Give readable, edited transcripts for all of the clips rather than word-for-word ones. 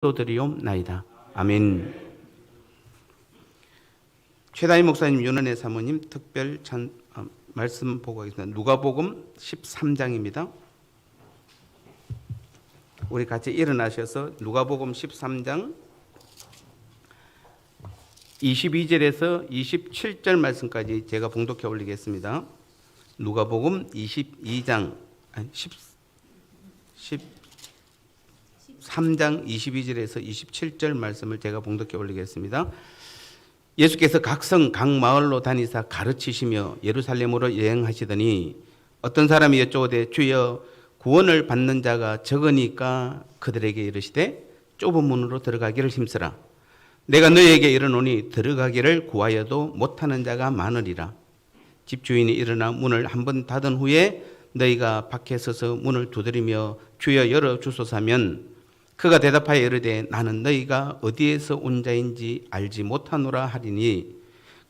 기도드리옵나이다. 아멘. 최다희 목사님, 윤은혜 사모님 특별 말씀 보고 있습니다. 누가복음 13장입니다. 우리 같이 일어나셔서 누가복음 13장 22절에서 27절 말씀까지 제가 봉독해 올리겠습니다. 누가복음 13장 22절에서 27절 말씀을 제가 봉독해 올리겠습니다. 예수께서 각 성, 각 마을로 다니사 가르치시며 예루살렘으로 여행하시더니 어떤 사람이 여쭤오되 주여 구원을 받는 자가 적으니까 그들에게 이르시되 좁은 문으로 들어가기를 힘쓰라. 내가 너희에게 이르노니 들어가기를 구하여도 못하는 자가 많으리라. 집주인이 일어나 문을 한번 닫은 후에 너희가 밖에 서서 문을 두드리며 주여 열어주소서 하면 그가 대답하여 이르되 나는 너희가 어디에서 온 자인지 알지 못하노라 하리니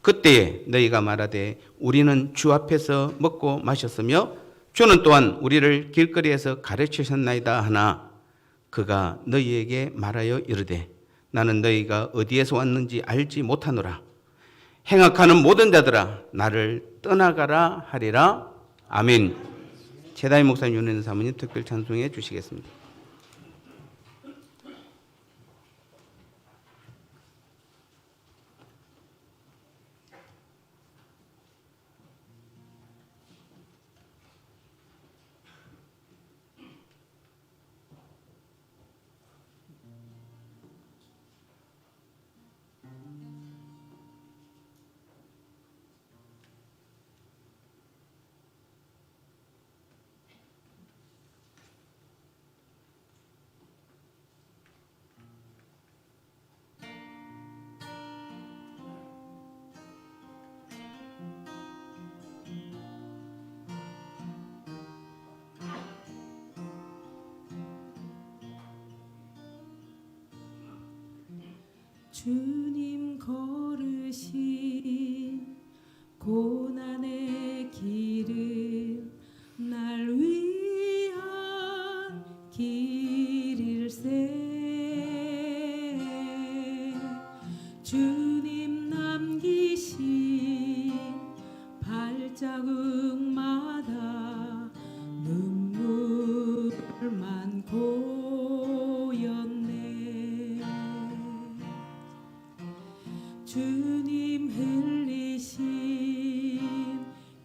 그때에 너희가 말하되 우리는 주 앞에서 먹고 마셨으며 주는 또한 우리를 길거리에서 가르치셨나이다 하나 그가 너희에게 말하여 이르되 나는 너희가 어디에서 왔는지 알지 못하노라. 행악하는 모든 자들아 나를 떠나가라 하리라. 아멘. 최다희 목사님, 윤은혜 사모님 특별 찬송해 주시겠습니다. 주님 걸으신 고난의 길은 날 위한 길일세. 주님 남기신 발자국마다 눈물만 고였네. 주님 흘리신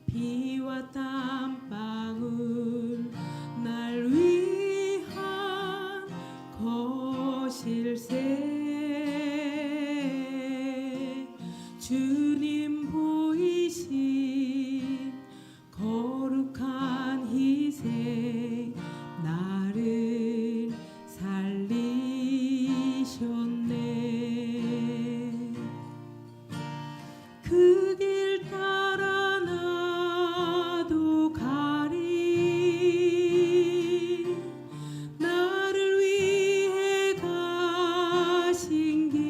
피와 땀방울 날 위한 것일세. 주님 보이신 거룩한 희생 나를 살리셨네. 그 길 따라 나도 가리. 나를 위해 가신 길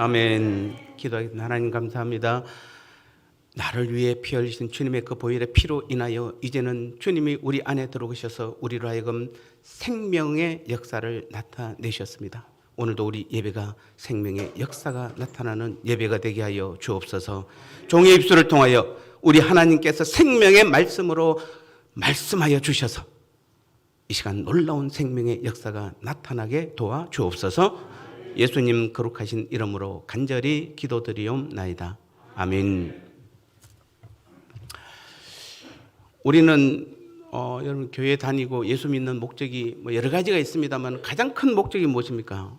아멘. 기도하겠습니다. 하나님 감사합니다. 나를 위해 피 흘리신 주님의 그 보혈의 피로 인하여 이제는 주님이 우리 안에 들어오셔서 우리로 하여금 생명의 역사를 나타내셨습니다. 오늘도 우리 예배가 생명의 역사가 나타나는 예배가 되게 하여 주옵소서. 종의 입술을 통하여 우리 하나님께서 생명의 말씀으로 말씀하여 주셔서 이 시간 놀라운 생명의 역사가 나타나게 도와 주옵소서. 예수님 거룩하신 이름으로 간절히 기도드리옵나이다. 아멘. 우리는 여러분 교회 다니고 예수 믿는 목적이 뭐 여러 가지가 있습니다만 가장 큰 목적이 무엇입니까?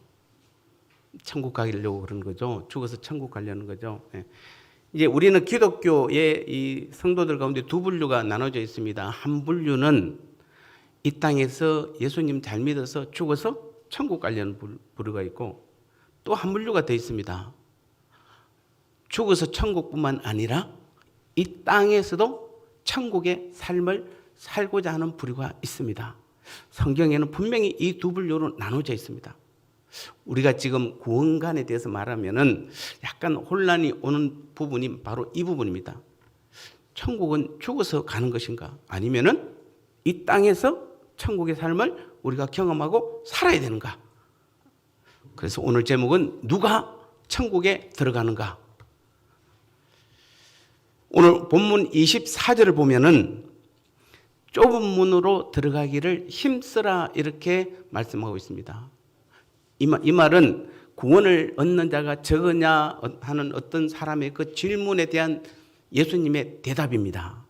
천국 가려고 그런 거죠. 죽어서 천국 가려는 거죠. 네. 이제 우리는 기독교의 이 성도들 가운데 두 분류가 나눠져 있습니다. 한 분류는 이 땅에서 예수님 잘 믿어서 죽어서 천국 가려는 부류가 있고, 또 한 분류가 더 있습니다. 죽어서 천국뿐만 아니라 이 땅에서도 천국의 삶을 살고자 하는 부류가 있습니다. 성경에는 분명히 이 두 분류로 나눠져 있습니다. 우리가 지금 구원관에 대해서 말하면은 약간 혼란이 오는 부분이 바로 이 부분입니다. 천국은 죽어서 가는 것인가? 아니면은 이 땅에서 천국의 삶을 우리가 경험하고 살아야 되는가? 그래서 오늘 제목은 누가 천국에 들어가는가? 오늘 본문 24절을 보면은 좁은 문으로 들어가기를 힘쓰라 이렇게 말씀하고 있습니다. 이 말은 구원을 얻는 자가 적으냐 하는 어떤 사람의 그 질문에 대한 예수님의 대답입니다.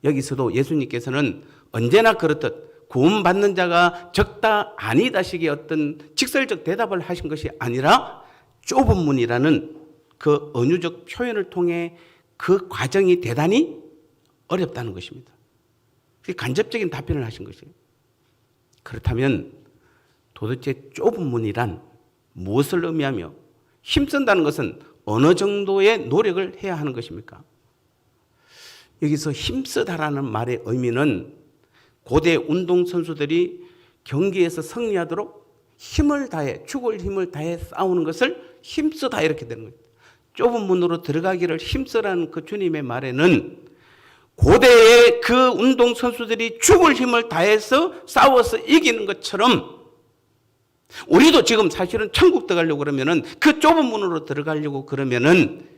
여기서도 예수님께서는 언제나 그렇듯 구원받는 자가 적다 아니다식의 어떤 직설적 대답을 하신 것이 아니라 좁은 문이라는 그 언유적 표현을 통해 그 과정이 대단히 어렵다는 것입니다. 간접적인 답변을 하신 것이에요. 그렇다면 도대체 좁은 문이란 무엇을 의미하며 힘쓴다는 것은 어느 정도의 노력을 해야 하는 것입니까? 여기서 힘쓰다라는 말의 의미는 고대 운동선수들이 경기에서 승리하도록 힘을 다해, 죽을 힘을 다해 싸우는 것을 힘쓰다 이렇게 되는 거예요. 좁은 문으로 들어가기를 힘쓰라는 그 주님의 말에는 고대의 그 운동선수들이 죽을 힘을 다해서 싸워서 이기는 것처럼 우리도 지금 사실은 천국 들어가려고 그러면은 그 좁은 문으로 들어가려고 그러면은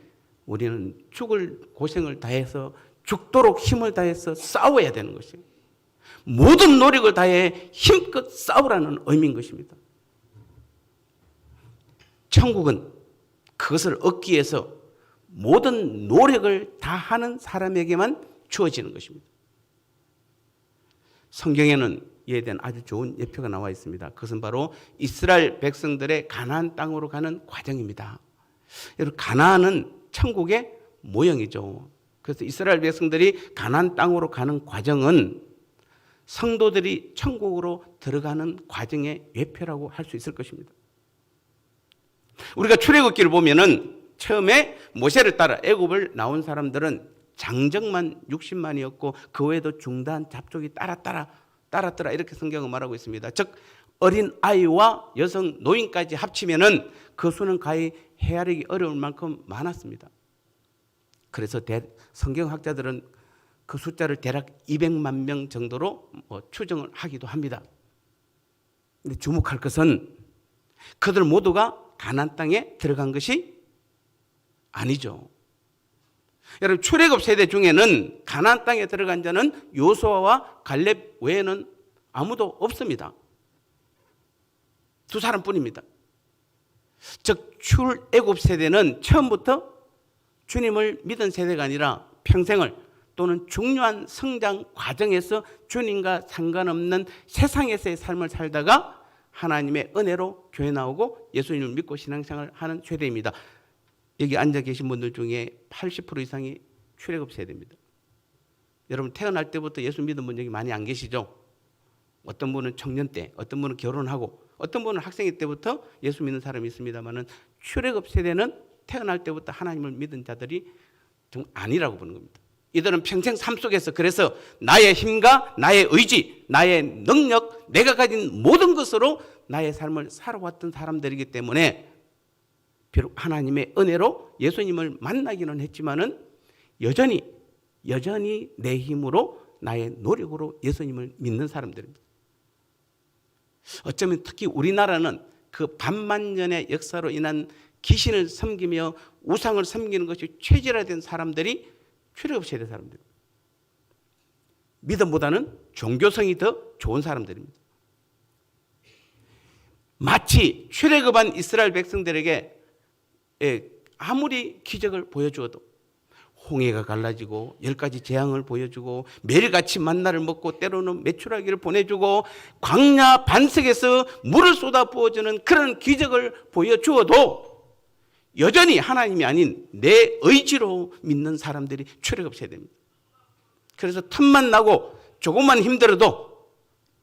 우리는 죽을 고생을 다해서 죽도록 힘을 다해서 싸워야 되는 것이에요. 모든 노력을 다해 힘껏 싸우라는 의미인 것입니다. 천국은 그것을 얻기 위해서 모든 노력을 다하는 사람에게만 주어지는 것입니다. 성경에는 이에 대한 아주 좋은 예표가 나와 있습니다. 그것은 바로 이스라엘 백성들의 가나안 땅으로 가는 과정입니다. 여러분, 가나안은 천국의 모형이죠. 그래서 이스라엘 백성들이 가나안 땅으로 가는 과정은 성도들이 천국으로 들어가는 과정의 예표라고 할 수 있을 것입니다. 우리가 출애굽기를 보면은 처음에 모세를 따라 애굽을 나온 사람들은 장정만 60만이었고 그 외에도 중단 잡족이 따랐더라 이렇게 성경은 말하고 있습니다. 즉 어린 아이와 여성 노인까지 합치면은 그 수는 가히 헤아리기 어려울 만큼 많았습니다. 그래서 성경학자들은 그 숫자를 대략 200만 명 정도로 추정을 하기도 합니다. 근데 주목할 것은 그들 모두가 가나안 땅에 들어간 것이 아니죠. 여러분, 출애굽 세대 중에는 가나안 땅에 들어간 자는 요수아와 갈렙 외에는 아무도 없습니다. 두 사람뿐입니다. 즉 출애굽 세대는 처음부터 주님을 믿은 세대가 아니라 평생을 또는 중요한 성장 과정에서 주님과 상관없는 세상에서의 삶을 살다가 하나님의 은혜로 교회 나오고 예수님을 믿고 신앙생활을 하는 세대입니다. 여기 앉아 계신 분들 중에 80% 이상이 출애굽 세대입니다. 여러분, 태어날 때부터 예수 믿은 분 여기 많이 안 계시죠? 어떤 분은 청년 때, 어떤 분은 결혼하고, 어떤 분은 학생일 때부터 예수 믿는 사람이 있습니다만은 출애굽 세대는 태어날 때부터 하나님을 믿은 자들이 좀 아니라고 보는 겁니다. 이들은 평생 삶 속에서 그래서 나의 힘과 나의 의지, 나의 능력, 내가 가진 모든 것으로 나의 삶을 살아왔던 사람들이기 때문에 비록 하나님의 은혜로 예수님을 만나기는 했지만은 여전히 내 힘으로 나의 노력으로 예수님을 믿는 사람들입니다. 어쩌면 특히 우리나라는 그 반만년의 역사로 인한 귀신을 섬기며 우상을 섬기는 것이 체질화된 사람들이 출애굽 세대 사람들입니다. 믿음보다는 종교성이 더 좋은 사람들입니다. 마치 출애굽한 이스라엘 백성들에게 아무리 기적을 보여주어도 홍해가 갈라지고 10가지 재앙을 보여주고 매일같이 만나를 먹고 때로는 메추라기를 보내주고 광야 반석에서 물을 쏟아 부어주는 그런 기적을 보여주어도 여전히 하나님이 아닌 내 의지로 믿는 사람들이 출애굽 세대입니다. 그래서 틈만 나고 조금만 힘들어도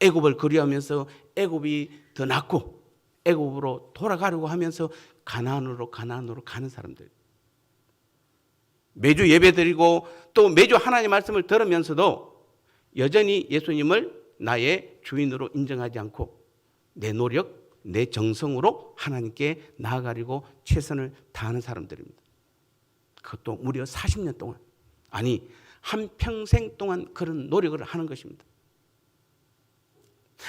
애굽을 그리워하면서 애굽이 더 낫고 애굽으로 돌아가려고 하면서 가나안으로 가는 사람들. 매주 예배드리고 또 매주 하나님의 말씀을 들으면서도 여전히 예수님을 나의 주인으로 인정하지 않고 내 노력, 내 정성으로 하나님께 나아가려고 최선을 다하는 사람들입니다. 그것도 무려 40년 동안, 아니 한평생 동안 그런 노력을 하는 것입니다.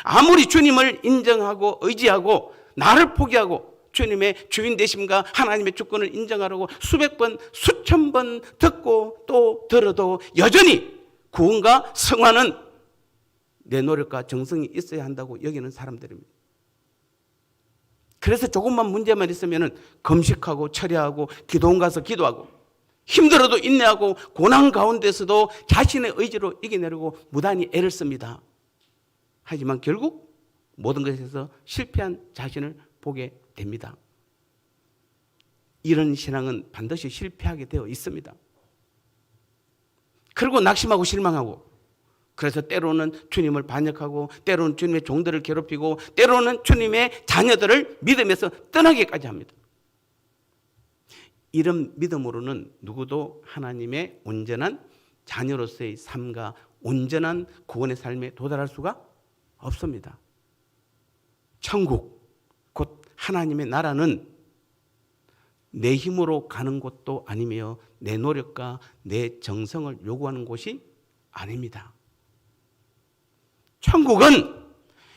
아무리 주님을 인정하고 의지하고 나를 포기하고 주님의 주인 되심과 하나님의 주권을 인정하려고 수백 번, 수천 번 듣고 또 들어도 여전히 구원과 성화는 내 노력과 정성이 있어야 한다고 여기는 사람들입니다. 그래서 조금만 문제만 있으면 금식하고 철야하고 기도원 가서 기도하고 힘들어도 인내하고 고난 가운데서도 자신의 의지로 이겨내려고 무단히 애를 씁니다. 하지만 결국 모든 것에서 실패한 자신을 보게 됩니다. 이런 신앙은 반드시 실패하게 되어 있습니다. 그리고 낙심하고 실망하고 그래서 때로는 주님을 반역하고 때로는 주님의 종들을 괴롭히고 때로는 주님의 자녀들을 믿음에서 떠나게까지 합니다. 이런 믿음으로는 누구도 하나님의 온전한 자녀로서의 삶과 온전한 구원의 삶에 도달할 수가 없습니다. 천국, 곧 하나님의 나라는 내 힘으로 가는 곳도 아니며 내 노력과 내 정성을 요구하는 곳이 아닙니다. 천국은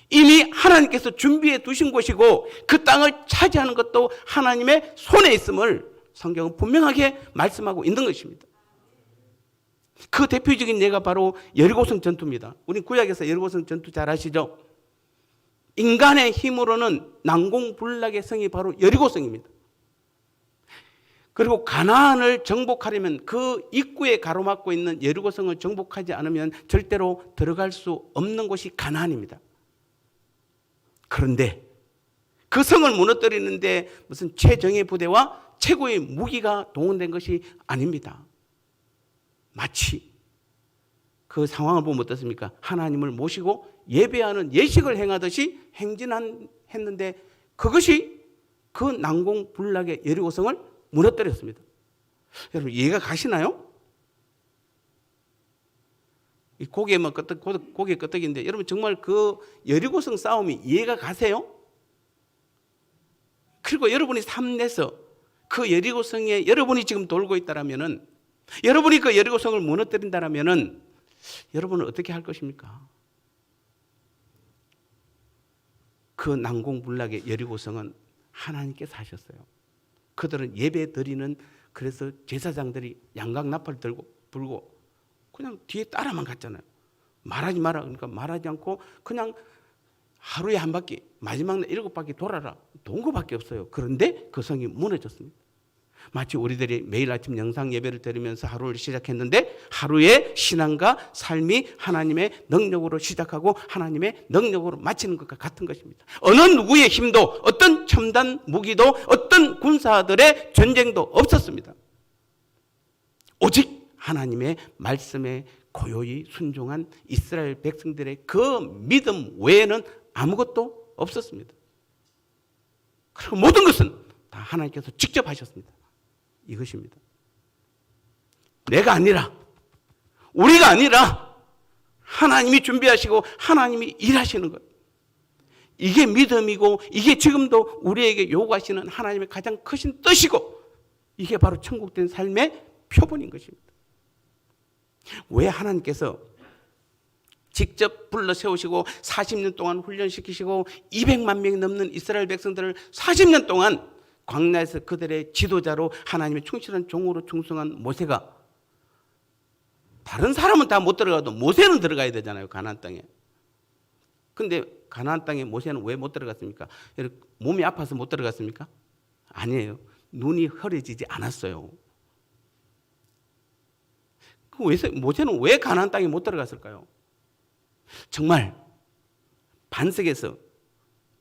이미 하나님께서 준비해 두신 곳이고 그 땅을 차지하는 것도 하나님의 손에 있음을 성경은 분명하게 말씀하고 있는 것입니다. 그 대표적인 예가 바로 여리고성 전투입니다. 우리 구약에서 여리고성 전투 잘 아시죠? 인간의 힘으로는 난공불락의 성이 바로 여리고성입니다. 그리고 가나안을 정복하려면 그 입구에 가로막고 있는 여리고성을 정복하지 않으면 절대로 들어갈 수 없는 곳이 가나안입니다. 그런데 그 성을 무너뜨리는데 무슨 최정예 부대와 최고의 무기가 동원된 것이 아닙니다. 마치 그 상황을 보면 어떻습니까? 하나님을 모시고 예배하는 예식을 행하듯이 행진했는데 그것이 그 난공불락의 여리고성을 무너뜨렸습니다. 여러분 이해가 가시나요? 이 고개 끄떡인데 여러분 정말 그 여리고성 싸움이 이해가 가세요? 그리고 여러분이 삶 내서 그 여리고성에 여러분이 지금 돌고 있다라면은 여러분이 그 여리고성을 무너뜨린다라면은 여러분은 어떻게 할 것입니까? 그 난공불락의 여리고성은 하나님께서 하셨어요. 그들은 예배 드리는 그래서 제사장들이 양각 나팔 불고 그냥 뒤에 따라만 갔잖아요. 말하지 마라. 그러니까 말하지 않고 그냥 하루에 한 바퀴 마지막 날 7바퀴 돌아라. 돈 거밖에 없어요. 그런데 그 성이 무너졌습니다. 마치 우리들이 매일 아침 영상 예배를 드리면서 하루를 시작했는데 하루의 신앙과 삶이 하나님의 능력으로 시작하고 하나님의 능력으로 마치는 것과 같은 것입니다. 어느 누구의 힘도 어떤 첨단 무기도 어떤 군사들의 전쟁도 없었습니다. 오직 하나님의 말씀에 고요히 순종한 이스라엘 백성들의 그 믿음 외에는 아무것도 없었습니다. 그리고 모든 것은 다 하나님께서 직접 하셨습니다. 이것입니다. 내가 아니라 우리가 아니라 하나님이 준비하시고 하나님이 일하시는 것. 이게 믿음이고 이게 지금도 우리에게 요구하시는 하나님의 가장 크신 뜻이고 이게 바로 천국된 삶의 표본인 것입니다. 왜 하나님께서 직접 불러 세우시고 40년 동안 훈련시키시고 200만 명이 넘는 이스라엘 백성들을 40년 동안 광야에서 그들의 지도자로 하나님의 충실한 종으로 충성한 모세가, 다른 사람은 다 못 들어가도 모세는 들어가야 되잖아요, 가나안 땅에. 근데 가나안 땅에 모세는 왜 못 들어갔습니까? 몸이 아파서 못 들어갔습니까? 아니에요. 눈이 흐려지지 않았어요. 모세는 왜 가나안 땅에 못 들어갔을까요? 정말 반석에서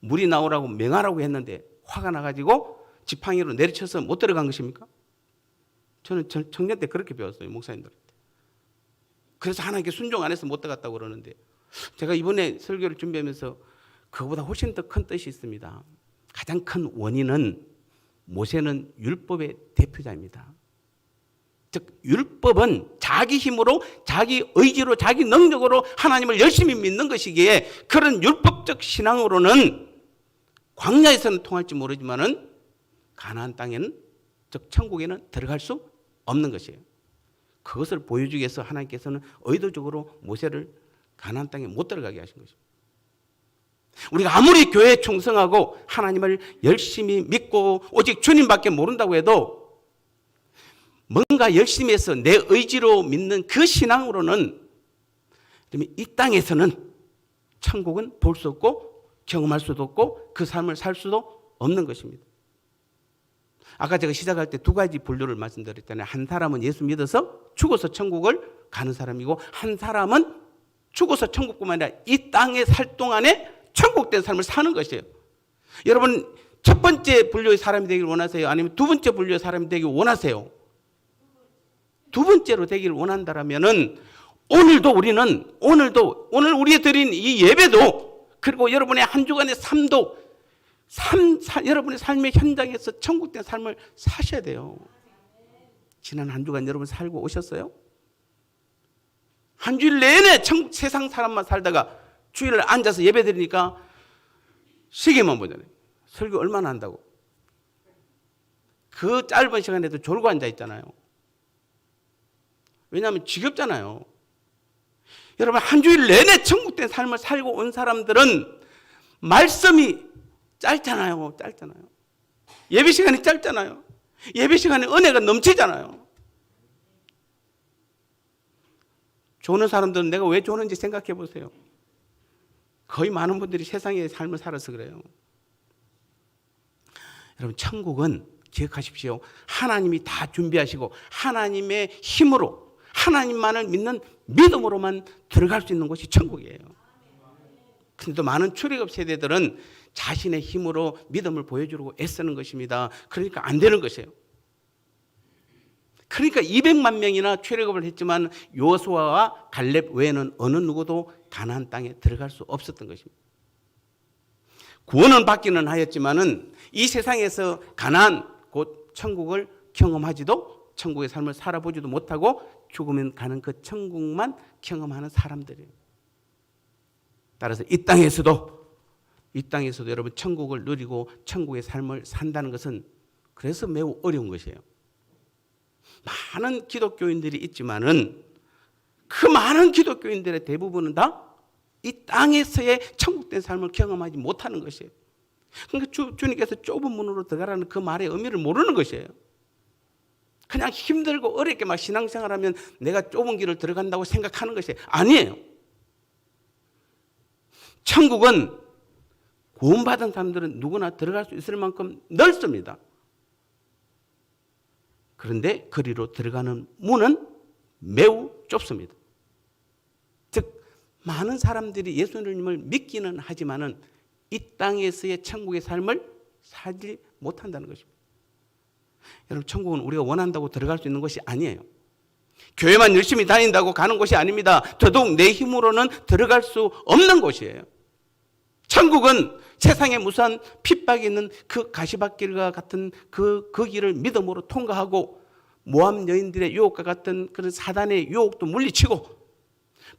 물이 나오라고 명하라고 했는데 화가 나가지고 지팡이로 내리쳐서 못 들어간 것입니까? 저는 청년 때 그렇게 배웠어요, 목사님들한테. 그래서 하나님께 순종 안 해서 못 들어갔다고 그러는데, 제가 이번에 설교를 준비하면서 그거보다 훨씬 더 큰 뜻이 있습니다. 가장 큰 원인은 모세는 율법의 대표자입니다. 즉 율법은 자기 힘으로, 자기 의지로, 자기 능력으로 하나님을 열심히 믿는 것이기에 그런 율법적 신앙으로는 광야에서는 통할지 모르지만은 가나안 땅에는, 즉 천국에는 들어갈 수 없는 것이에요. 그것을 보여주기 위해서 하나님께서는 의도적으로 모세를 가나안 땅에 못 들어가게 하신 것입니다. 우리가 아무리 교회에 충성하고 하나님을 열심히 믿고 오직 주님밖에 모른다고 해도 뭔가 열심히 해서 내 의지로 믿는 그 신앙으로는 이 땅에서는 천국은 볼 수 없고 경험할 수도 없고 그 삶을 살 수도 없는 것입니다. 아까 제가 시작할 때 두 가지 분류를 말씀드렸잖아요. 한 사람은 예수 믿어서 죽어서 천국을 가는 사람이고, 한 사람은 죽어서 천국뿐만 아니라 이 땅에 살 동안에 천국된 삶을 사는 것이에요. 여러분 첫 번째 분류의 사람이 되기를 원하세요? 아니면 두 번째 분류의 사람이 되기를 원하세요? 두 번째로 되기를 원한다면은 오늘 우리에 드린 이 예배도, 그리고 여러분의 한 주간의 삶도 여러분의 삶의 현장에서 천국된 삶을 사셔야 돼요. 지난 한 주간 여러분 살고 오셨어요? 한 주일 내내 세상 사람만 살다가 주일을 앉아서 예배 드리니까 시계만 보잖아요. 설교 얼마나 한다고. 그 짧은 시간에도 졸고 앉아 있잖아요. 왜냐하면 지겹잖아요. 여러분 한 주일 내내 천국된 삶을 살고 온 사람들은 말씀이 짧잖아요. 예배 시간이 짧잖아요. 예배 시간에 은혜가 넘치잖아요. 조는 사람들은 내가 왜 조는지 생각해 보세요. 거의 많은 분들이 세상의 삶을 살아서 그래요. 여러분 천국은 기억하십시오. 하나님이 다 준비하시고 하나님의 힘으로, 하나님만을 믿는 믿음으로만 들어갈 수 있는 곳이 천국이에요. 근데 또 많은 출애굽 세대들은 자신의 힘으로 믿음을 보여주려고 애쓰는 것입니다. 그러니까 안 되는 것이에요. 그러니까 200만 명이나 출애굽을 했지만 여호수아와 갈렙 외에는 어느 누구도 가나안 땅에 들어갈 수 없었던 것입니다. 구원은 받기는 하였지만은 이 세상에서 가나안 곧 천국을 경험하지도, 천국의 삶을 살아보지도 못하고 죽으면 가는 그 천국만 경험하는 사람들이에요. 따라서 이 땅에서도 여러분 천국을 누리고 천국의 삶을 산다는 것은 그래서 매우 어려운 것이에요. 많은 기독교인들이 있지만은 그 많은 기독교인들의 대부분은 다 이 땅에서의 천국된 삶을 경험하지 못하는 것이에요. 그러니까 주님께서 좁은 문으로 들어가라는 그 말의 의미를 모르는 것이에요. 그냥 힘들고 어렵게 막 신앙생활하면 내가 좁은 길을 들어간다고 생각하는 것이 아니에요. 천국은 구원받은 사람들은 누구나 들어갈 수 있을 만큼 넓습니다. 그런데 거리로 들어가는 문은 매우 좁습니다. 즉 많은 사람들이 예수님을 믿기는 하지만은 이 땅에서의 천국의 삶을 살지 못한다는 것입니다. 여러분 천국은 우리가 원한다고 들어갈 수 있는 것이 아니에요. 교회만 열심히 다닌다고 가는 곳이 아닙니다. 더더욱 내 힘으로는 들어갈 수 없는 곳이에요. 천국은 세상에 무수한 핍박이 있는 그 가시밭길과 같은 그 길을 믿음으로 통과하고 모함 여인들의 유혹과 같은 그런 사단의 유혹도 물리치고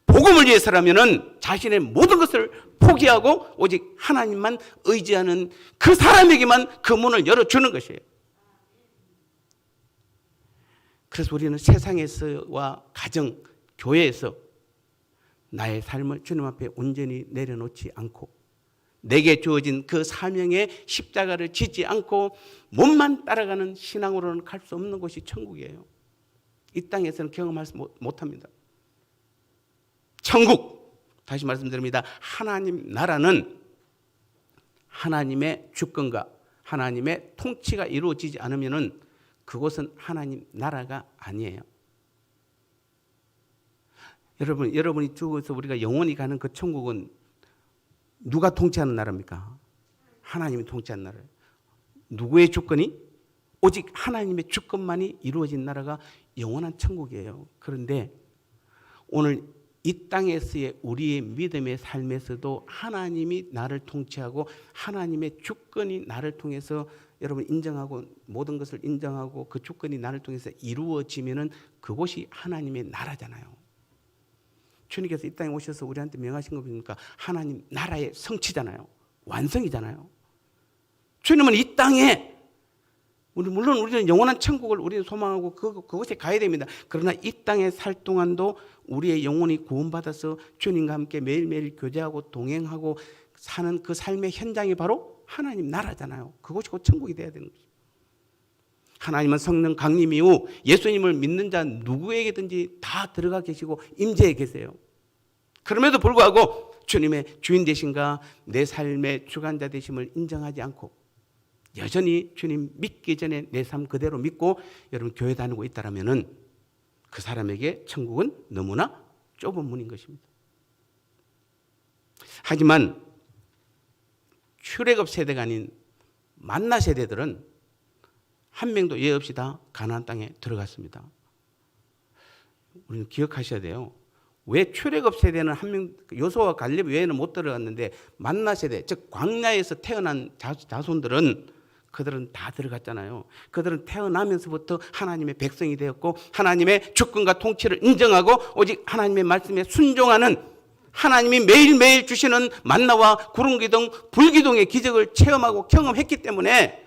복음을 위해서라면은 자신의 모든 것을 포기하고 오직 하나님만 의지하는 그 사람에게만 그 문을 열어주는 것이에요. 그래서 우리는 세상에서와 가정, 교회에서 나의 삶을 주님 앞에 온전히 내려놓지 않고 내게 주어진 그 사명의 십자가를 지지 않고 몸만 따라가는 신앙으로는 갈 수 없는 곳이 천국이에요. 이 땅에서는 경험할 수 못합니다. 천국, 다시 말씀드립니다. 하나님 나라는 하나님의 주권과 하나님의 통치가 이루어지지 않으면은 그곳은 하나님 나라가 아니에요. 여러분이 죽어서 우리가 영원히 가는 그 천국은 누가 통치하는 나라입니까? 하나님이 통치하는 나라예요. 누구의 주권이? 오직 하나님의 주권만이 이루어진 나라가 영원한 천국이에요. 그런데 오늘 이 땅에서의 우리의 믿음의 삶에서도 하나님이 나를 통치하고 하나님의 주권이 나를 통해서 여러분 인정하고 모든 것을 인정하고 그 주권이 나를 통해서 이루어지면은 그곳이 하나님의 나라잖아요. 주님께서 이 땅에 오셔서 우리한테 명하신 거 보니까 하나님 나라의 성취잖아요. 완성이잖아요. 주님은 이 땅에 물론 우리는 영원한 천국을 우리는 소망하고 그곳에 가야 됩니다. 그러나 이 땅에 살 동안도 우리의 영혼이 구원받아서 주님과 함께 매일매일 교제하고 동행하고 사는 그 삶의 현장이 바로 하나님 나라잖아요. 그곳이 곧 천국이 돼야 되는 거죠. 하나님은 성령 강림 이후 예수님을 믿는 자 누구에게든지 다 들어가 계시고 임재해 계세요. 그럼에도 불구하고 주님의 주인 되신가 내 삶의 주관자 되심을 인정하지 않고 여전히 주님 믿기 전에 내 삶 그대로 믿고 여러분 교회 다니고 있다라면은 그 사람에게 천국은 너무나 좁은 문인 것입니다. 하지만 출애굽 세대가 아닌 만나 세대들은 한 명도 예 없이 다 가나안 땅에 들어갔습니다. 우리는 기억하셔야 돼요. 왜 출애굽 세대는 한 명 여호수아와 갈렙 외에는 못 들어갔는데 만나 세대 즉 광야에서 태어난 자손들은 그들은 다 들어갔잖아요. 그들은 태어나면서부터 하나님의 백성이 되었고 하나님의 주권과 통치를 인정하고 오직 하나님의 말씀에 순종하는 하나님이 매일매일 주시는 만나와 구름기둥, 불기둥의 기적을 체험하고 경험했기 때문에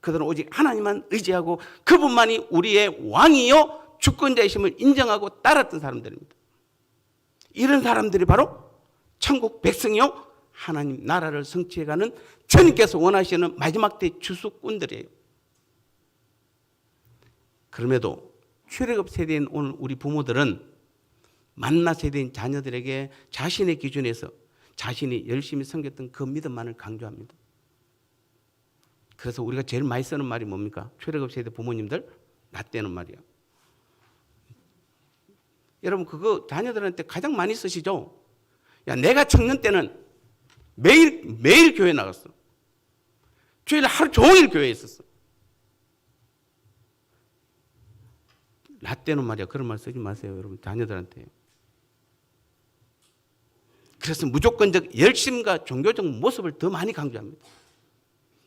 그들은 오직 하나님만 의지하고 그분만이 우리의 왕이요 주권자이심을 인정하고 따랐던 사람들입니다. 이런 사람들이 바로 천국 백성이요 하나님 나라를 성취해가는 주님께서 원하시는 마지막 때 주수꾼들이에요. 그럼에도 출애굽 세대인 오늘 우리 부모들은 만나 세대인 자녀들에게 자신의 기준에서 자신이 열심히 섬겼던 그 믿음만을 강조합니다. 그래서 우리가 제일 많이 쓰는 말이 뭡니까? 출애굽 세대 부모님들 나 때는 말이야. 여러분 그거 자녀들한테 가장 많이 쓰시죠? 야 내가 청년 때는 매일 교회 나갔어. 주일 하루 종일 교회에 있었어. 나 때는 말이야. 그런 말 쓰지 마세요. 여러분 자녀들한테. 그래서 무조건적 열심과 종교적 모습을 더 많이 강조합니다.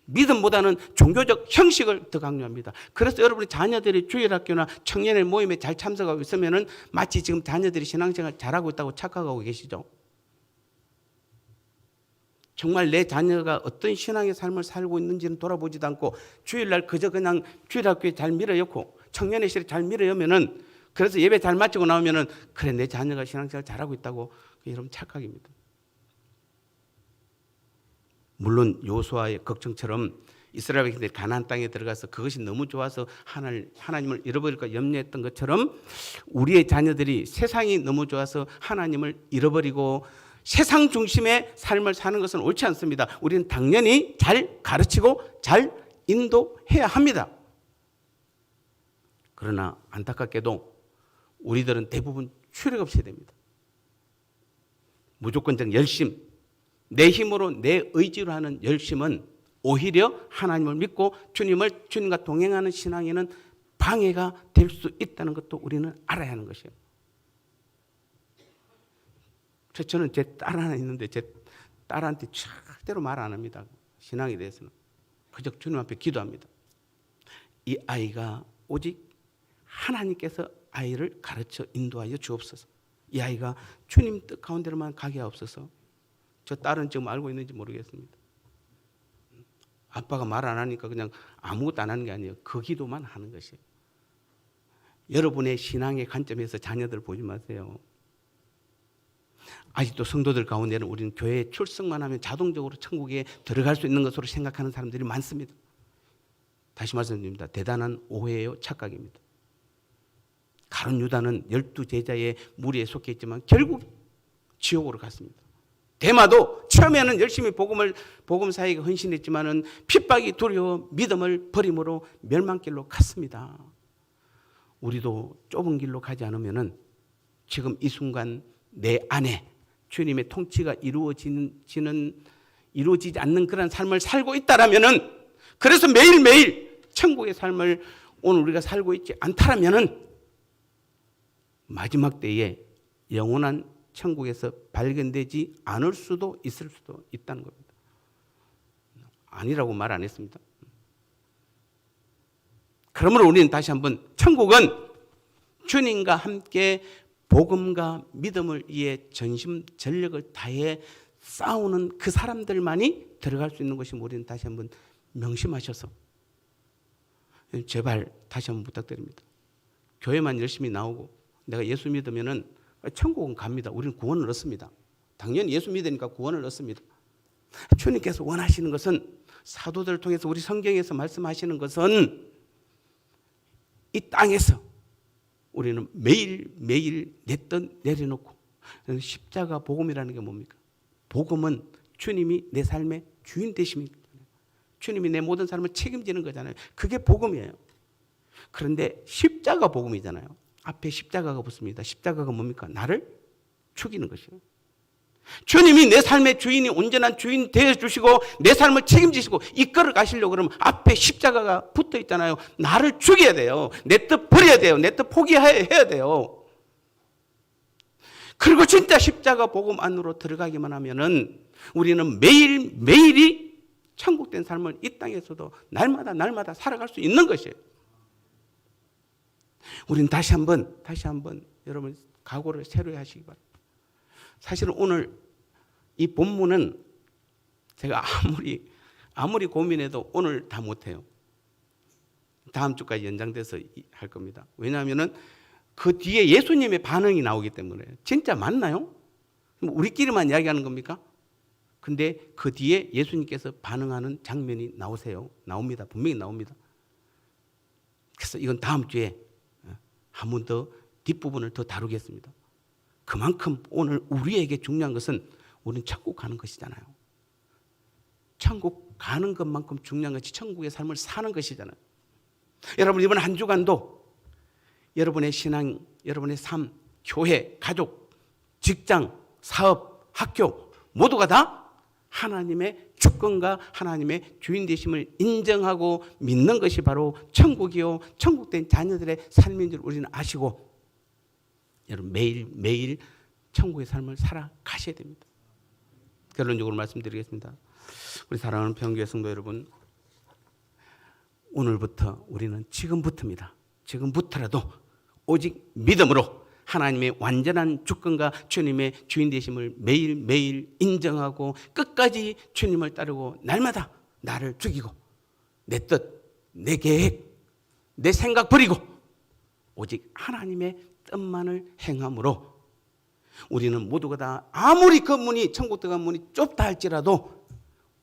믿음보다는 종교적 형식을 더 강조합니다. 그래서 여러분의 자녀들이 주일학교나 청년의 모임에 잘 참석하고 있으면은 마치 지금 자녀들이 신앙생활 잘하고 있다고 착각하고 계시죠. 정말 내 자녀가 어떤 신앙의 삶을 살고 있는지는 돌아보지도 않고 주일날 그저 그냥 주일학교에 잘 밀어넣고 청년의 실에 잘 밀어넣으면은 그래서 예배 잘 마치고 나오면은 그래 내 자녀가 신앙생활 잘하고 있다고 여러분 착각입니다. 물론 여호수아의 걱정처럼 이스라엘 백성들이 가나안 땅에 들어가서 그것이 너무 좋아서 하나님을 잃어버릴까 염려했던 것처럼 우리의 자녀들이 세상이 너무 좋아서 하나님을 잃어버리고 세상 중심의 삶을 사는 것은 옳지 않습니다. 우리는 당연히 잘 가르치고 잘 인도해야 합니다. 그러나 안타깝게도 우리들은 대부분 출애굽 세대입니다. 무조건적 열심, 내 힘으로 내 의지로 하는 열심은 오히려 하나님을 믿고 주님과 동행하는 신앙에는 방해가 될 수 있다는 것도 우리는 알아야 하는 것이에요. 그래서 저는 제 딸 하나 있는데 제 딸한테 절대로 말 안 합니다. 신앙에 대해서는. 그저 주님 앞에 기도합니다. 이 아이가 오직 하나님께서 아이를 가르쳐 인도하여 주옵소서. 이 아이가 주님 뜻 가운데로만 가게 하옵소서. 저 딸은 지금 알고 있는지 모르겠습니다. 아빠가 말 안 하니까 그냥 아무것도 안 하는 게 아니에요. 그 기도만 하는 것이에요. 여러분의 신앙의 관점에서 자녀들 보지 마세요. 아직도 성도들 가운데는 우리는 교회에 출석만 하면 자동적으로 천국에 들어갈 수 있는 것으로 생각하는 사람들이 많습니다. 다시 말씀드립니다. 대단한 오해예요. 착각입니다. 가룟 유다는 12제자의 무리에 속해 있지만 결국 지옥으로 갔습니다. 데마도 처음에는 열심히 복음 사역에 헌신했지만은 핍박이 두려워 믿음을 버림으로 멸망길로 갔습니다. 우리도 좁은 길로 가지 않으면은 지금 이 순간 내 안에 주님의 통치가 이루어지지 않는 그런 삶을 살고 있다라면은, 그래서 매일매일 천국의 삶을 오늘 우리가 살고 있지 않다라면은 마지막 때에 영원한 천국에서 발견되지 않을 수도 있을 수도 있다는 겁니다. 아니라고 말 안 했습니다. 그러므로 우리는 다시 한번 천국은 주님과 함께 복음과 믿음을 위해 전심전력을 다해 싸우는 그 사람들만이 들어갈 수 있는 것이 우리는 다시 한번 명심하셔서 제발 다시 한번 부탁드립니다. 교회만 열심히 나오고 내가 예수 믿으면은 천국은 갑니다. 우리는 구원을 얻습니다. 당연히 예수 믿으니까 구원을 얻습니다. 주님께서 원하시는 것은, 사도들을 통해서 우리 성경에서 말씀하시는 것은 이 땅에서 우리는 매일매일 내 뜻 내려놓고, 십자가 복음이라는 게 뭡니까? 복음은 주님이 내 삶의 주인 되십니다. 주님이 내 모든 삶을 책임지는 거잖아요. 그게 복음이에요. 그런데 십자가 복음이잖아요. 앞에 십자가가 붙습니다. 십자가가 뭡니까? 나를 죽이는 것이에요. 주님이 내 삶의 주인이 온전한 주인 되어주시고 내 삶을 책임지시고 이끌어 가시려고 그러면 앞에 십자가가 붙어 있잖아요. 나를 죽여야 돼요. 내 뜻 버려야 돼요. 내 뜻 포기해야 돼요. 그리고 진짜 십자가 복음 안으로 들어가기만 하면은 우리는 매일매일이 천국된 삶을 이 땅에서도 날마다 살아갈 수 있는 것이에요. 우리는 다시 한번 여러분 각오를 새로 하시기 바랍니다. 사실은 오늘 이 본문은 제가 아무리 고민해도 오늘 다 못해요. 다음 주까지 연장돼서 할 겁니다. 왜냐하면 그 뒤에 예수님의 반응이 나오기 때문에. 진짜 맞나요? 우리끼리만 이야기하는 겁니까? 근데 그 뒤에 예수님께서 반응하는 장면이 나옵니다. 분명히 나옵니다. 그래서 이건 다음 주에 한 번 더 뒷부분을 더 다루겠습니다. 그만큼 오늘 우리에게 중요한 것은 우리는 천국 가는 것이잖아요. 천국 가는 것만큼 중요한 것이 천국의 삶을 사는 것이잖아요. 여러분 이번 한 주간도 여러분의 신앙, 여러분의 삶, 교회, 가족, 직장, 사업, 학교 모두가 다 하나님의 주권과 하나님의 주인 되심을 인정하고 믿는 것이 바로 천국이요 천국된 자녀들의 삶인 줄 우리는 아시고 여러분 매일 천국의 삶을 살아가셔야 됩니다. 결론적으로 말씀드리겠습니다. 우리 사랑하는 평교회 성도 여러분, 오늘부터 우리는 지금부터입니다. 지금부터라도 오직 믿음으로 하나님의 완전한 주권과 주님의 주인 되심을 매일매일 인정하고 끝까지 주님을 따르고 날마다 나를 죽이고 내 뜻, 내 계획, 내 생각 버리고 오직 하나님의 뜻만을 행함으로 우리는 모두가 다 아무리 그 문이 천국 들어간 문이 좁다 할지라도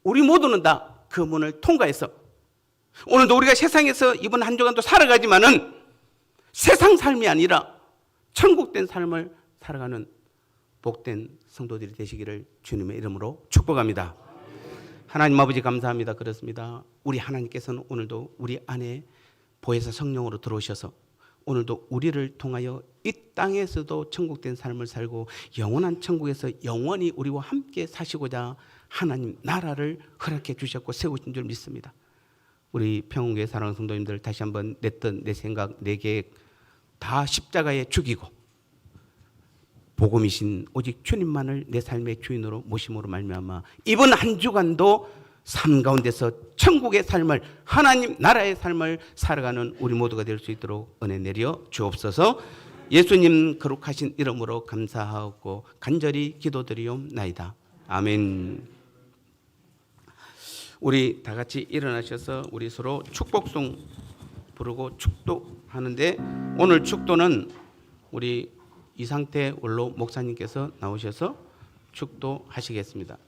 우리 모두는 다 그 문을 통과해서 오늘도 우리가 세상에서 이번 한 주간도 살아가지만은 세상 삶이 아니라 천국된 삶을 살아가는 복된 성도들이 되시기를 주님의 이름으로 축복합니다. 하나님 아버지 감사합니다. 그렇습니다. 우리 하나님께서는 오늘도 우리 안에 보혜사 성령으로 들어오셔서 오늘도 우리를 통하여 이 땅에서도 천국된 삶을 살고 영원한 천국에서 영원히 우리와 함께 사시고자 하나님 나라를 허락해 주셨고 세우신 줄 믿습니다. 우리 평온교회 사랑하는 성도님들 다시 한번 내 뜻, 내 생각, 내 계획 다 십자가에 죽이고 복음이신 오직 주님만을 내 삶의 주인으로 모심으로 말미암아 이번 한 주간도 삶 가운데서 천국의 삶을 하나님 나라의 삶을 살아가는 우리 모두가 될 수 있도록 은혜 내려 주옵소서. 예수님 거룩하신 이름으로 감사하고 간절히 기도드리옵나이다. 아멘. 우리 다 같이 일어나셔서 우리 서로 축복송 부르고 축도하는데, 오늘 축도는 우리 이상태 원로 목사님께서 나오셔서 축도하시겠습니다.